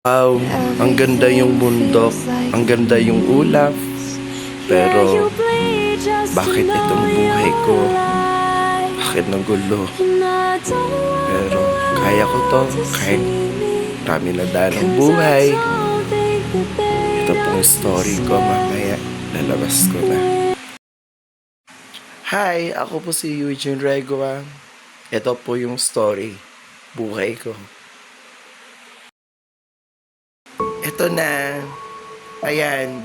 Wow, ang ganda yung bundok, ang ganda yung ulap, pero bakit itong buhay ko? Bakit nagulo? Pero kaya ko to, kahit marami na daan ng buhay. Ito pong story ko, mamaya lalabas ko na. Hi, ako po si Eugene Regua. Ito po yung story, buhay ko. Ito na, ayan,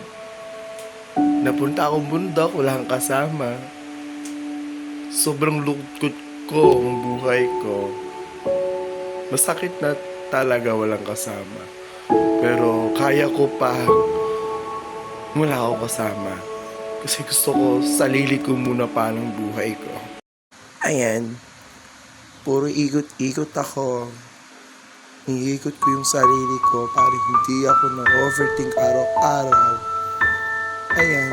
napunta akong bundok, wala kang kasama. Sobrang lungkot ko ang buhay ko. Masakit na talaga walang kasama. Pero kaya ko pa wala ako kasama. Kasi gusto ko sarili ko muna pa ng buhay ko. Ayan, puro ikot-ikot ako. Iikot ko yung sarili ko para hindi ako na-overthink araw-araw. Ayan,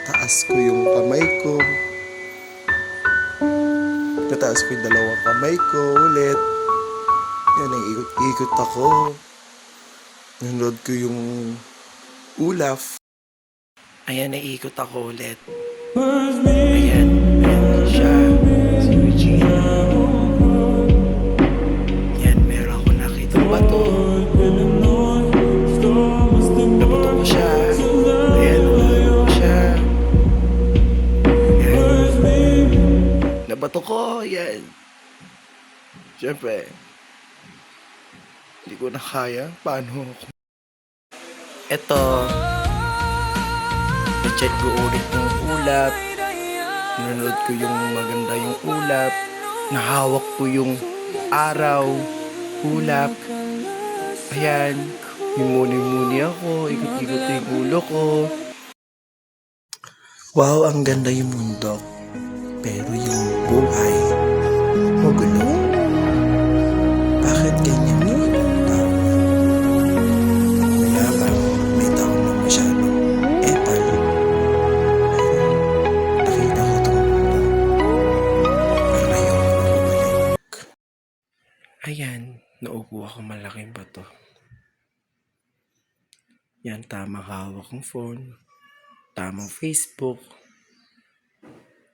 taas ko yung kamay ko. Tataas ko yung dalawang kamay ko ulit. Yan, ikot-ikot ako. Nanood ko yung ulap. Ayan, naikot ako ulit. Ayan, ayan siya. Si Regina. Yan, meron ako nakitang bato. Nabato ko siya. Ayan, nabato ko siya. Ayan. Nabato ko, yan. Siyempre, hindi ko na kaya. Paano ako? Eto, na-check ko ulit yung ulap. Nanonood ko yung maganda yung ulap. Nahawak ko yung araw, ulap. Ayan, mimuni-muni ako, ikot-ikot yung ulo ko. Wow, ang ganda yung mundo. Pero yung buhay, magulo. Bakit ganyan yung tao? Mayabang, may tao na masyadong epal. Nakita ko itong mundo. Pero ayoko na bumalik. Ayan, naupo ako malaking bato. Yan, tamang hawak ng phone. Tamang Facebook.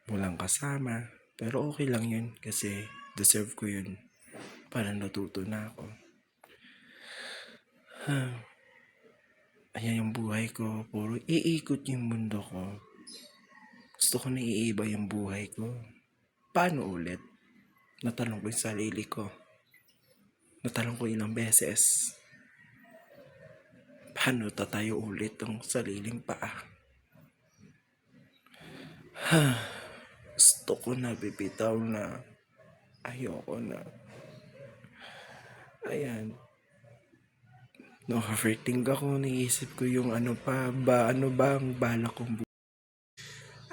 Walang kasama. Pero okay lang yun kasi deserve ko yun. Para natuto na ako. Ayan yung buhay ko. Puro iikot yung mundo ko. Gusto ko na iiba yung buhay ko. Paano ulit? Natanong ko yung sarili ko. Natanong ko ilang beses. Paano tatayo ulit ang sariling paa? Gusto ko na bibitaw na. Ayoko na. Ayan. No-overthink ako. Naisip ko yung ano ba ang balak kong buhay.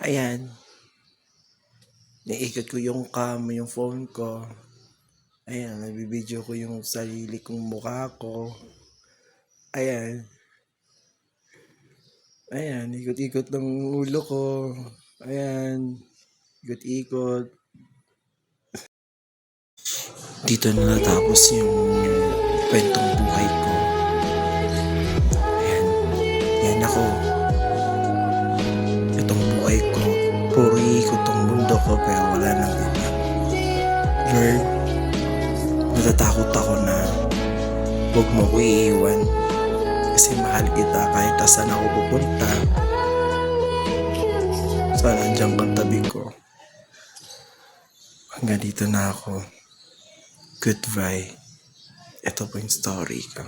Ayan. Naikot ko yung yung phone ko. Ayan, nabibideo ko yung sarili kong mukha ko. Ayan. Ayan, ikot-ikot ng ulo ko. Ayan. Ikot-ikot. Dito na natapos yung kwentong buhay ko. Ayan. Yan ako. Itong buhay ko. Puro ikot tong mundo ko pero wala nang iba. Lord, natatakot ako na huwag mo ko iiwan. Kasi mahal kita kahit saan ako pupunta. Sana andyan kang tabi ko. Hanggang dito na ako. Goodbye. Ito po yung story ko.